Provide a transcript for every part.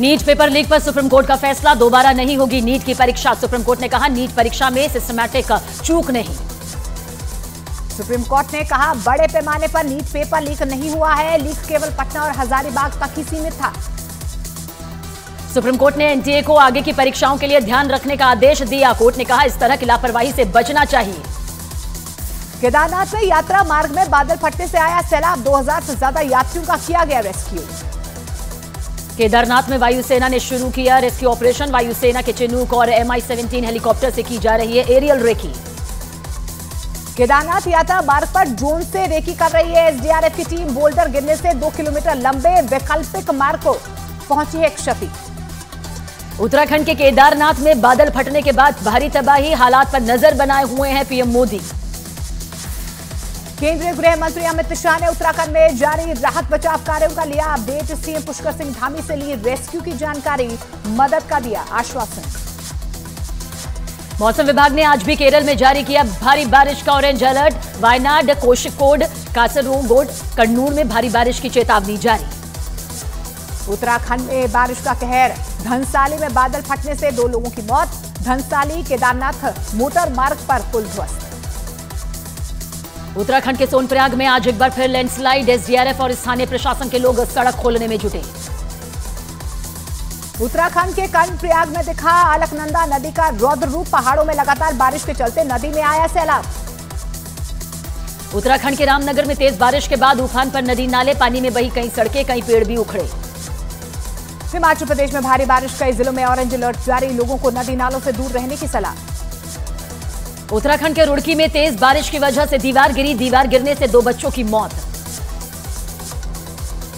NEET paper leak पर supreme court का फैसला, दोबारा नहीं होगी नीट की परीक्षा। सुप्रीम कोर्ट ने कहा नीट परीक्षा में सिस्टमैटिक चूक नहीं। सुप्रीम कोर्ट ने कहा बड़े पैमाने पर नीट पेपर लीक नहीं हुआ है, लीक केवल पटना और हजारीबाग तक ही सीमित था। सुप्रीम कोर्ट ने एनटीए को आगे की परीक्षाओं के लिए ध्यान रखने का आदेश दिया। कोर्ट ने कहा इस तरह की लापरवाही से बचना चाहिए। केदारनाथ में यात्रा मार्ग में बादल फटने से आया सैलाब, 2000 से ज्यादा यात्रियों का किया गया रेस्क्यू। केदारनाथ में वायुसेना ने शुरू किया रेस्क्यू ऑपरेशन। वायुसेना के चिनूक और MI-17 हेलीकॉप्टर से की जा रही है एरियल रेकी। केदारनाथ यात्रा मार्ग पर ड्रोन से रेकी कर रही है एसडीआरएफ की टीम। बोल्डर गिरने से 2 किलोमीटर लंबे वैकल्पिक मार्ग को पहुंची है क्षति। उत्तराखंड के केदारनाथ में बादल फटने के बाद भारी तबाही, हालात पर नजर बनाए हुए हैं पीएम मोदी। केंद्रीय गृह मंत्री अमित शाह ने उत्तराखंड में जारी राहत बचाव कार्यों का लिया अपडेट। सीएम पुष्कर सिंह धामी से ली रेस्क्यू की जानकारी, मदद का दिया आश्वासन। मौसम विभाग ने आज भी केरल में जारी किया भारी बारिश का ऑरेंज अलर्ट। वायनाड, कोषिकोड, कासरगोड, कन्नूर में भारी बारिश की चेतावनी जारी। उत्तराखंड में बारिश का कहर, धनसाली में बादल फटने से 2 लोगों की मौत। धनसाली केदारनाथ मोटर मार्ग पर पुल ध्वस्त। उत्तराखंड के सोनप्रयाग में आज एक बार फिर लैंडस्लाइड, एसडीआरएफ और स्थानीय प्रशासन के लोग सड़क खोलने में जुटे। उत्तराखंड के कर्णप्रयाग में दिखा अलकनंदा नदी का रौद्र रूप, पहाड़ों में लगातार बारिश के चलते नदी में आया सैलाब। उत्तराखंड के रामनगर में तेज बारिश के बाद उफान पर नदी नाले, पानी में बही कई सड़कें, कई पेड़ भी उखड़े। हिमाचल प्रदेश में भारी बारिश, कई जिलों में ऑरेंज अलर्ट जारी, लोगों को नदी नालों से दूर रहने की सलाह। उत्तराखंड के रुड़की में तेज बारिश की वजह से दीवार गिरी, दीवार गिरने से 2 बच्चों की मौत।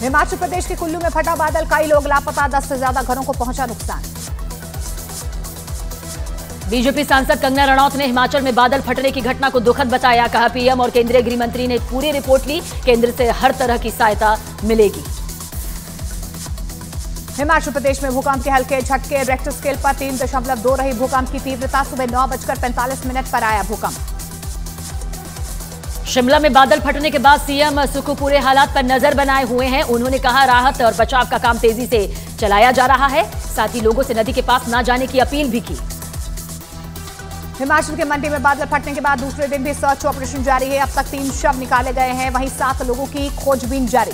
हिमाचल प्रदेश के कुल्लू में फटा बादल, कई लोग लापता, 10 से ज्यादा घरों को पहुंचा नुकसान। बीजेपी सांसद कंगना रणौत ने हिमाचल में बादल फटने की घटना को दुखद बताया। कहा पीएम और केंद्रीय गृह मंत्री ने पूरी रिपोर्ट ली, केंद्र से हर तरह की सहायता मिलेगी। हिमाचल प्रदेश में भूकंप के हल्के झटके, रेक्टर स्केल पर 3.2 रही भूकंप की तीव्रता। सुबह 9:45 पर आया भूकंप। शिमला में बादल फटने के बाद सीएम सुखपुरे हालात पर नजर बनाए हुए हैं। उन्होंने कहा राहत और बचाव का काम तेजी से चलाया जा रहा है, साथ ही लोगों से नदी के पास न जाने की अपील भी की। हिमाचल के मंडी में बादल फटने के बाद दूसरे दिन भी सर्च ऑपरेशन जारी है। अब तक 3 शव निकाले गए हैं, वहीं 7 लोगों की खोजबीन जारी।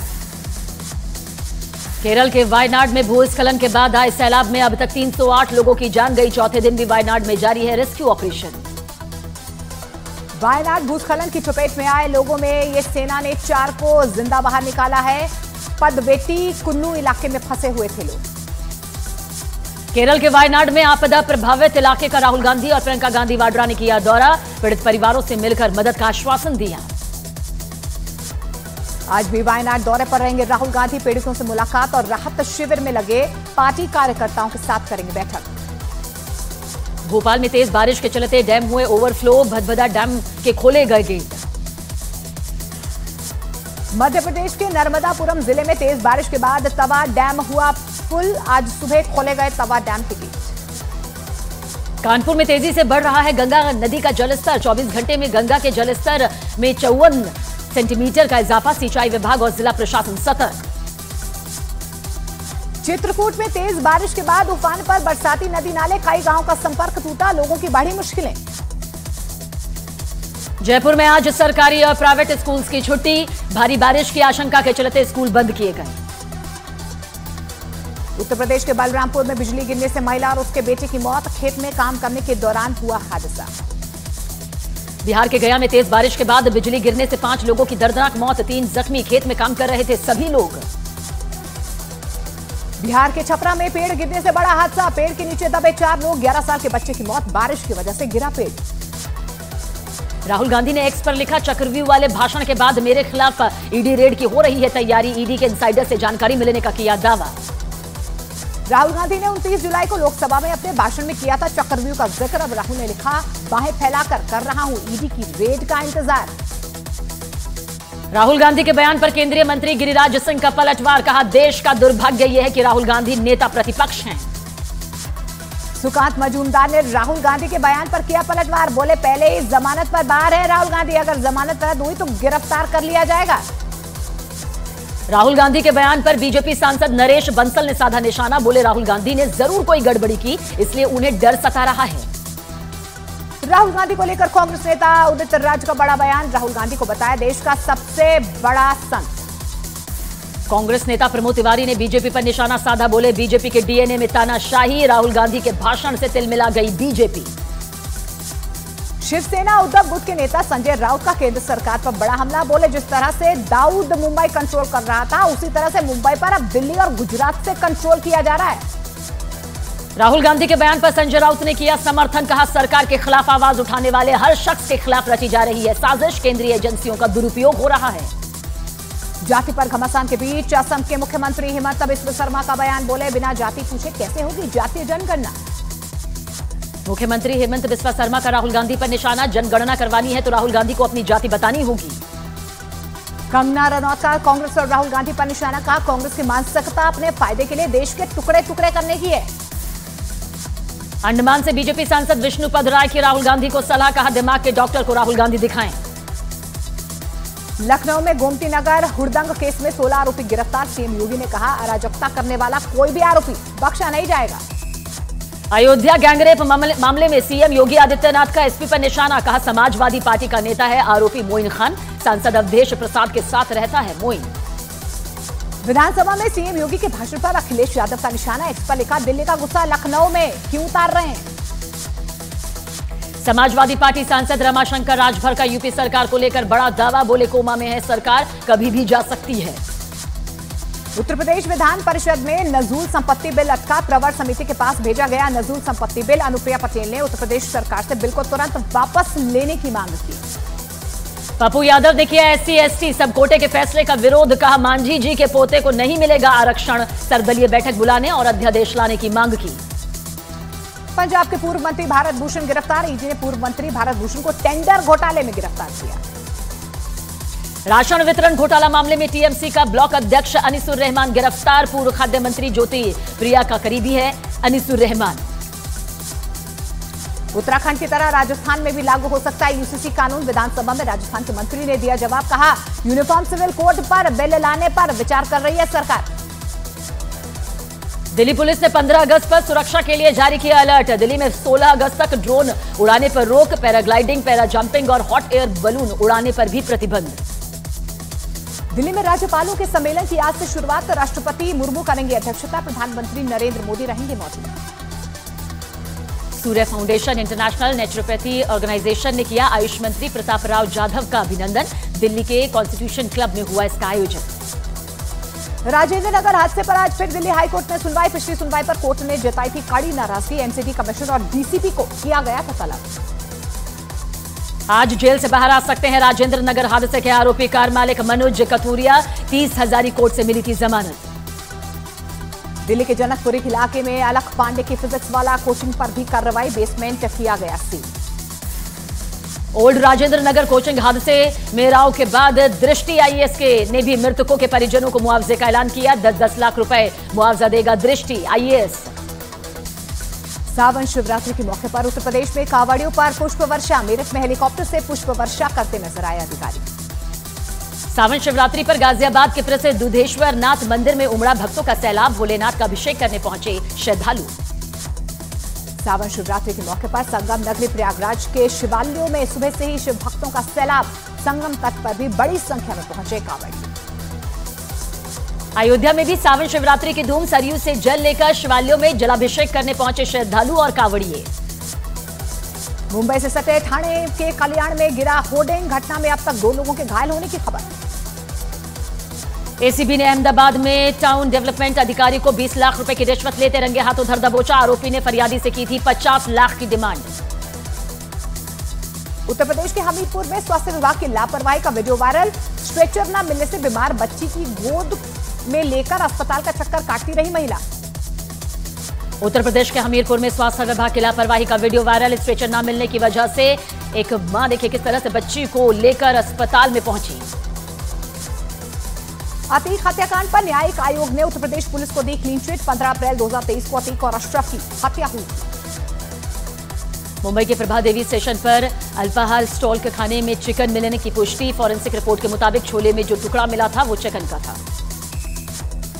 केरल के वायनाड में भूस्खलन के बाद आए सैलाब में अब तक 308 लोगों की जान गई। चौथे दिन भी वायनाड में जारी है रेस्क्यू ऑपरेशन। वायनाड भूस्खलन की चपेट में आए लोगों में ये सेना ने 4 को जिंदा बाहर निकाला है। पदवेटी कुन्नू इलाके में फंसे हुए थे लोग। केरल के वायनाड में आपदा प्रभावित इलाके का राहुल गांधी और प्रियंका गांधी वाड्रा ने किया दौरा, पीड़ित परिवारों से मिलकर मदद का आश्वासन दिया। आज भी वायनाड दौरे पर रहेंगे राहुल गांधी, पीड़ितों से मुलाकात और राहत शिविर में लगे पार्टी कार्यकर्ताओं के साथ करेंगे बैठक। भोपाल में तेज बारिश के चलते डैम हुए ओवरफ्लो, भदभदा डैम के खोले गए गेट। मध्य प्रदेश के नर्मदापुरम जिले में तेज बारिश के बाद तवा डैम हुआ फुल, आज सुबह खोले गए तवा डैम के गेट। कानपुर में तेजी से बढ़ रहा है गंगा नदी का जलस्तर, 24 घंटे में गंगा के जलस्तर में 54 सेंटीमीटर का इजाफा, सिंचाई विभाग और जिला प्रशासन सतर्क। चित्रकूट में तेज बारिश के बाद उफान पर बरसाती नदी नाले, कई गांवों का संपर्क टूटा, लोगों की बढ़ी मुश्किलें। जयपुर में आज सरकारी और प्राइवेट स्कूल्स की छुट्टी, भारी बारिश की आशंका के चलते स्कूल बंद किए गए। उत्तर प्रदेश के बलरामपुर में बिजली गिरने से महिला और उसके बेटे की मौत, खेत में काम करने के दौरान हुआ हादसा। बिहार के गया में तेज बारिश के बाद बिजली गिरने से 5 लोगों की दर्दनाक मौत, 3 जख्मी, खेत में काम कर रहे थे सभी लोग। बिहार के छपरा में पेड़ गिरने से बड़ा हादसा, पेड़ के नीचे दबे 4 लोग, 11 साल के बच्चे की मौत, बारिश की वजह से गिरा पेड़। राहुल गांधी ने एक्स पर लिखा चक्रव्यूह वाले भाषण के बाद मेरे खिलाफ ईडी रेड की हो रही है तैयारी, ईडी के इनसाइडर से जानकारी मिलने का किया दावा। राहुल गांधी ने 29 जुलाई को लोकसभा में अपने भाषण में किया था चक्रव्यूह का जिक्र। अब राहुल ने लिखा बाहें फैलाकर कर रहा हूं ईडी की रेड का इंतजार। राहुल गांधी के बयान पर केंद्रीय मंत्री गिरिराज सिंह का पलटवार, कहा देश का दुर्भाग्य यह है कि राहुल गांधी नेता प्रतिपक्ष हैं। सुकांत मजूमदार ने राहुल गांधी के बयान पर किया पलटवार, बोले पहले ही जमानत पर बाहर है राहुल गांधी, अगर जमानत रद्द हुई तो गिरफ्तार कर लिया जाएगा। राहुल गांधी के बयान पर बीजेपी सांसद नरेश बंसल ने साधा निशाना। बोले राहुल गांधी ने जरूर कोई गड़बड़ी की, इसलिए उन्हें डर सता रहा है। राहुल गांधी को लेकर कांग्रेस नेता उदित राज का बड़ा बयान। राहुल गांधी को बताया देश का सबसे बड़ा संत। कांग्रेस नेता प्रमोद तिवारी ने बीजेपी पर निशाना साधा। बोले बीजेपी के डीएनए में तानाशाही, राहुल गांधी के भाषण से तिलमिला गई बीजेपी। शिवसेना उद्धव गुट के नेता संजय राउत का केंद्र सरकार पर बड़ा हमला। बोले जिस तरह से दाऊद मुंबई कंट्रोल कर रहा था, उसी तरह से मुंबई पर अब दिल्ली और गुजरात से कंट्रोल किया जा रहा है। राहुल गांधी के बयान पर संजय राउत ने किया समर्थन। कहा सरकार के खिलाफ आवाज उठाने वाले हर शख्स के खिलाफ रची जा रही है साजिश, केंद्रीय एजेंसियों का दुरुपयोग हो रहा है। जाति पर घमासान के बीच असम के मुख्यमंत्री हिमंत बिस्वा शर्मा का बयान। बोले बिना जाति पूछे कैसे होगी जातीय जनगणना। मुख्यमंत्री हेमंत बिस्वा शर्मा का राहुल गांधी पर निशाना। जनगणना करवानी है तो राहुल गांधी को अपनी जाति बतानी होगी। कंगना रनौत का कांग्रेस और राहुल गांधी पर निशाना। कहा कांग्रेस की मानसिकता अपने फायदे के लिए देश के टुकड़े टुकड़े करने की है। अंडमान से बीजेपी सांसद विष्णुपद राय की राहुल गांधी को सलाह। कहा दिमाग के डॉक्टर को राहुल गांधी दिखाएं। लखनऊ में गोमती नगर हुड़दंग केस में 16 आरोपी गिरफ्तार। सीएम योगी ने कहा अराजकता करने वाला कोई भी आरोपी बख्शा नहीं जाएगा। अयोध्या गैंगरेप मामले में सीएम योगी आदित्यनाथ का एसपी पर निशाना। कहा समाजवादी पार्टी का नेता है आरोपी मोइन खान, सांसद अवधेश प्रसाद के साथ रहता है मोइन। विधानसभा में सीएम योगी के भाषण पर अखिलेश यादव का निशाना। एक्स पर लिखा दिल्ली का गुस्सा लखनऊ में क्यों उतार रहे हैं। समाजवादी पार्टी सांसद रमाशंकर राजभर का यूपी सरकार को लेकर बड़ा दावा। बोले कोमा में है सरकार, कभी भी जा सकती है। उत्तर प्रदेश विधान परिषद में नजूल संपत्ति बिल अटका। प्रवर समिति के पास भेजा गया नजूल संपत्ति बिल। अनुप्रिया पटेल ने उत्तर प्रदेश सरकार से बिल को तुरंत वापस लेने की मांग की। पप्पू यादव ने किया SC/ST सब कोटे के फैसले का विरोध। कहा मांझी जी के पोते को नहीं मिलेगा आरक्षण। सर्वदलीय बैठक बुलाने और अध्यादेश लाने की मांग की। पंजाब के पूर्व मंत्री भारत भूषण गिरफ्तार। ईडी ने पूर्व मंत्री भारत भूषण को टेंडर घोटाले में गिरफ्तार किया। राशन वितरण घोटाला मामले में टीएमसी का ब्लॉक अध्यक्ष अनिसुर रहमान गिरफ्तार। पूर्व खाद्य मंत्री ज्योति प्रिया का करीबी है अनिसुर रहमान। उत्तराखंड की तरह राजस्थान में भी लागू हो सकता है यूसीसी कानून। विधानसभा में राजस्थान के मंत्री ने दिया जवाब। कहा यूनिफॉर्म सिविल कोड पर बिल लाने पर विचार कर रही है सरकार। दिल्ली पुलिस ने 15 अगस्त पर सुरक्षा के लिए जारी किया अलर्ट। दिल्ली में 16 अगस्त तक ड्रोन उड़ाने पर रोक, पैराग्लाइडिंग, पैरा जंपिंग और हॉट एयर बलून उड़ाने पर भी प्रतिबंध। दिल्ली में राज्यपालों के सम्मेलन की आज से शुरुआत। राष्ट्रपति मुर्मू करेंगे अध्यक्षता। प्रधानमंत्री नरेंद्र मोदी रहेंगे मौजूद। सूर्य फाउंडेशन इंटरनेशनल नेचुरोपैथी ऑर्गेनाइजेशन ने किया आयुष मंत्री प्रताप राव जाधव का अभिनंदन। दिल्ली के कॉन्स्टिट्यूशन क्लब में हुआ इसका आयोजन। राजेंद्र नगर हादसे पर आज फिर दिल्ली हाईकोर्ट में सुनवाई। पिछली सुनवाई पर कोर्ट ने जताई थी कड़ी नाराजगी। एमसीडी कमिश्नर और डीसीपी को किया गया था तलब। आज जेल से बाहर आ सकते हैं राजेंद्र नगर हादसे के आरोपी कार मालिक मनोज कथूरिया। 30 हजारी कोर्ट से मिली थी जमानत। दिल्ली के जनकपुरी इलाके में अलख पांडे की फिजिक्स वाला कोचिंग पर भी कार्रवाई। बेसमेंट किया गया seal. Old Rajendra Nagar coaching हादसे में राव के बाद दृष्टि आईएएस ने भी मृतकों के परिजनों को मुआवजे का ऐलान किया। 10-10 लाख रुपए मुआवजा देगा दृष्टि आईएएस। सावन शिवरात्रि के मौके पर उत्तर प्रदेश में कांवड़ियों पर पुष्प वर्षा। मेरठ में हेलीकॉप्टर से पुष्प वर्षा करते नजर आए अधिकारी। सावन शिवरात्रि पर गाजियाबाद के प्रसिद्ध दुधेश्वर नाथ मंदिर में उमड़ा भक्तों का सैलाब। भोलेनाथ का अभिषेक करने पहुंचे श्रद्धालु। सावन शिवरात्रि के मौके पर संगम नगरी प्रयागराज के शिवालयों में सुबह से ही शिव भक्तों का सैलाब। संगम तट पर भी बड़ी संख्या में पहुंचे कांवड़िए। अयोध्या में भी सावन शिवरात्रि की धूम। सरयू से जल लेकर शिवालयों में जलाभिषेक करने पहुंचे श्रद्धालु और कांवड़िए। मुंबई से सटे ठाणे के कल्याण में गिरा होर्डिंग। घटना में अब तक 2 लोगों के घायल होने की खबर। एसीबी ने अहमदाबाद में टाउन डेवलपमेंट अधिकारी को 20 लाख रुपए की रिश्वत लेते रंगे हाथों धर दबोचा। आरोपी ने फरियादी से की थी 50 लाख की डिमांड। उत्तर प्रदेश के हमीरपुर में स्वास्थ्य विभाग की लापरवाही का वीडियो वायरल। स्ट्रेचर न मिलने से बीमार बच्ची की गोद में लेकर अस्पताल का चक्कर काटती रही महिला। उत्तर प्रदेश के हमीरपुर में स्वास्थ्य विभाग की लापरवाही का वीडियो वायरल। स्ट्रेचर न मिलने की वजह से एक मां देखिए किस तरह से बच्ची को लेकर अस्पताल में पहुंची। अतीक हत्याकांड पर न्यायिक आयोग ने उत्तर प्रदेश पुलिस को दी क्लीन चिट। 15 अप्रैल 2023 को अतीक और अशरफ की हत्या हुई। मुंबई के प्रभादेवी स्टेशन पर अल्पाहार स्टॉल के खाने में चिकन मिलने की पुष्टि। फॉरेंसिक रिपोर्ट के मुताबिक छोले में जो टुकड़ा मिला था वो चिकन का था।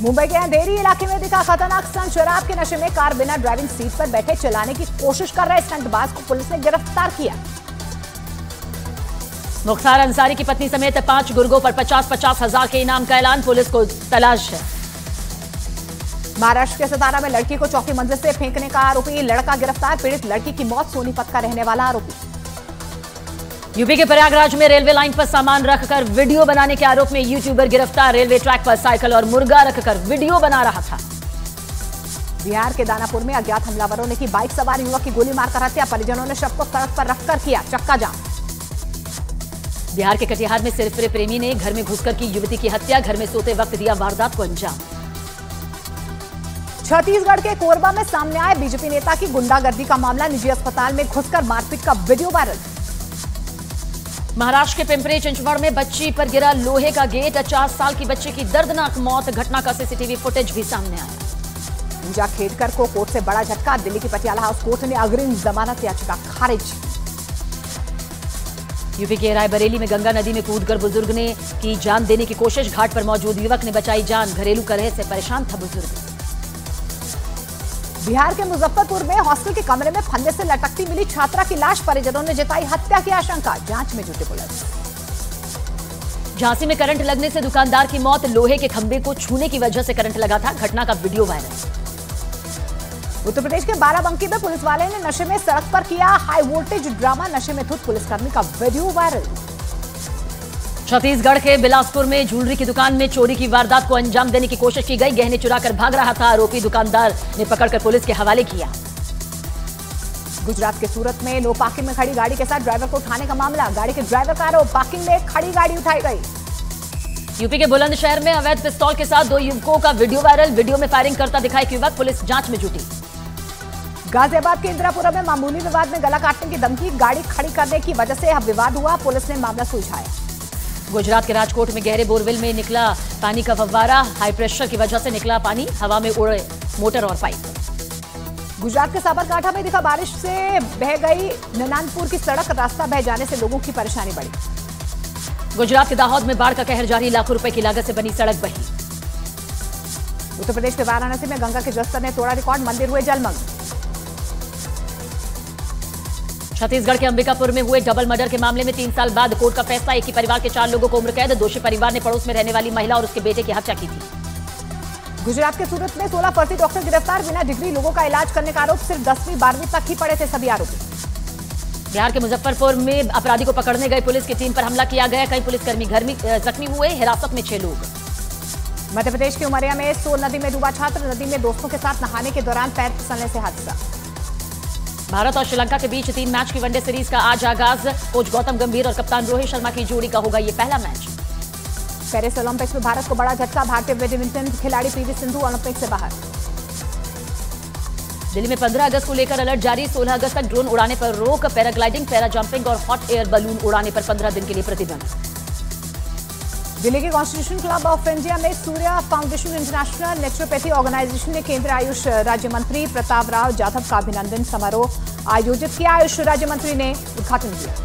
मुंबई के अंधेरी इलाके में दिखा खतरनाक स्टंट। शराब के नशे में कार बिना ड्राइविंग सीट पर बैठे चलाने की कोशिश कर रहे स्टंटबाज को पुलिस ने गिरफ्तार किया। मुख्तार अंसारी की पत्नी समेत 5 गुर्गों पर 50-50 हजार के इनाम का ऐलान, पुलिस को तलाश है। महाराष्ट्र के सतारा में लड़की को चौथी मंजिल से फेंकने का आरोपी, लड़का गिरफ्तार। पीड़ित लड़की की मौत सोनीपत का रहने वाला आरोपी। यूपी के प्रयागराज में रेलवे लाइन पर सामान रखकर वीडियो बनाने के आरोप में यूट्यूबर गिरफ्तार। रेलवे ट्रैक पर साइकिल और मुर्गा रखकर वीडियो बना रहा था। बिहार के दानापुर में अज्ञात हमलावरों ने की बाइक सवार युवक की गोली मारकर हत्या। परिजनों ने शव को सड़क पर रखकर किया चक्का जाम। बिहार के कटिहार में सिरफिरे प्रेमी ने घर में घुसकर की युवती की हत्या। घर में सोते वक्त दिया वारदात को अंजाम। छत्तीसगढ़ के कोरबा में सामने आए बीजेपी नेता की गुंडागर्दी का मामला। निजी अस्पताल में घुसकर मारपीट का वीडियो वायरल। महाराष्ट्र के पिंपरी चिंचवड़ में बच्ची पर गिरा लोहे का गेट। 4 साल की बच्ची की दर्दनाक मौत। घटना का सीसीटीवी फुटेज भी सामने आया। पूजा खेड़कर को कोर्ट से बड़ा झटका। दिल्ली की पटियाला हाउस कोर्ट ने अग्रिम जमानत याचिका खारिज। यूपी के रायबरेली में गंगा नदी में कूदकर बुजुर्ग ने की जान देने की कोशिश। घाट पर मौजूद युवक ने बचाई जान। घरेलू कलह से परेशान था बुजुर्ग। बिहार के मुजफ्फरपुर में हॉस्टल के कमरे में फंदे से लटकती मिली छात्रा की लाश। परिजनों ने जताई हत्या की आशंका। जांच में जुटी पुलिस। झांसी में करंट लगने से दुकानदार की मौत। लोहे के खंभे को छूने की वजह से करंट लगा था। घटना का वीडियो वायरल। उत्तर प्रदेश के बाराबंकी में पुलिस वाले ने नशे में सड़क पर किया हाई वोल्टेज ड्रामा। नशे में धुत पुलिसकर्मी का वीडियो वायरल। छत्तीसगढ़ के बिलासपुर में ज्वेलरी की दुकान में चोरी की वारदात को अंजाम देने की कोशिश की गई। गहने चुराकर भाग रहा था। आरोपी दुकानदार ने पकड़कर पुलिस के हवाले किया। गुजरात के सूरत में नो पार्किंग में खड़ी गाड़ी के साथ ड्राइवर को उठाने का मामला। गाड़ी के ड्राइवर का आरोप, पार्किंग में खड़ी गाड़ी उठाई गई। यूपी के बुलंदशहर में अवैध पिस्तौल के साथ 2 युवकों का वीडियो वायरल। वीडियो में फायरिंग करता दिखा एक युवक। पुलिस जांच में जुटी। गाजियाबाद के इंदिरापुरा में मामूली विवाद में गला काटने की धमकी। गाड़ी खड़ी करने की वजह से विवाद हुआ। पुलिस ने मामला सुलझाया। गुजरात के राजकोट में गहरे बोरवेल में निकला पानी का फव्वारा। हाई प्रेशर की वजह से निकला पानी। हवा में उड़े मोटर और पाइप। गुजरात के साबरकांठा में दिखा बारिश से बह गई ननानपुर की सड़क। रास्ता बह जाने से लोगों की परेशानी बढ़ी। गुजरात के दाहोद में बाढ़ का कहर जारी। लाखों रुपए की लागत से बनी सड़क बही। उत्तर प्रदेश के वाराणसी में गंगा के जलस्तर ने तोड़ा रिकॉर्ड। मंदिर हुए जलमग्न। छत्तीसगढ़ के अंबिकापुर में हुए डबल मर्डर के मामले में 3 साल बाद कोर्ट का फैसला। एक ही परिवार के 4 लोगों को उम्र कैद। दोषी परिवार ने पड़ोस में रहने वाली महिला और उसके बेटे की हत्या की थी। गुजरात के सूरत में 16 फर्जी डॉक्टर गिरफ्तार। बिना डिग्री लोगों का इलाज करने का आरोप। सिर्फ 10वीं 12वीं तक ही पढ़े थे सभी आरोपी। बिहार के मुजफ्फरपुर में अपराधी को पकड़ने गई पुलिस की टीम पर हमला किया गया। कई पुलिसकर्मी जख्मी हुए। हिरासत में 6 लोग। मध्य प्रदेश के उमरिया में सोन नदी में डूबा छात्र। नदी में दोस्तों के साथ नहाने के दौरान पैर फिसलने से हादसा। भारत और श्रीलंका के बीच 3 मैच की वनडे सीरीज का आज आगाज। कोच गौतम गंभीर और कप्तान रोहित शर्मा की जोड़ी का होगा ये पहला मैच। पेरिस ओलंपिक्स में भारत को बड़ा झटका। भारतीय बैडमिंटन खिलाड़ी पीवी सिंधु ओलंपिक से बाहर। दिल्ली में 15 अगस्त को लेकर अलर्ट जारी। 16 अगस्त तक ड्रोन उड़ाने पर रोक। पैराग्लाइडिंग, पैरा जंपिंग और हॉट एयर बलून उड़ाने पर 15 दिन के लिए प्रतिबंध। दिल्ली के कॉन्स्टिट्यूशन क्लब ऑफ इंडिया में Surya foundation international naturopathy organisation ने केंद्रीय आयुष राज्य मंत्री प्रताप राव जाधव का अभिनंदन समारोह आयोजित किया। आयुष राज्य मंत्री ने उद्घाटन किया।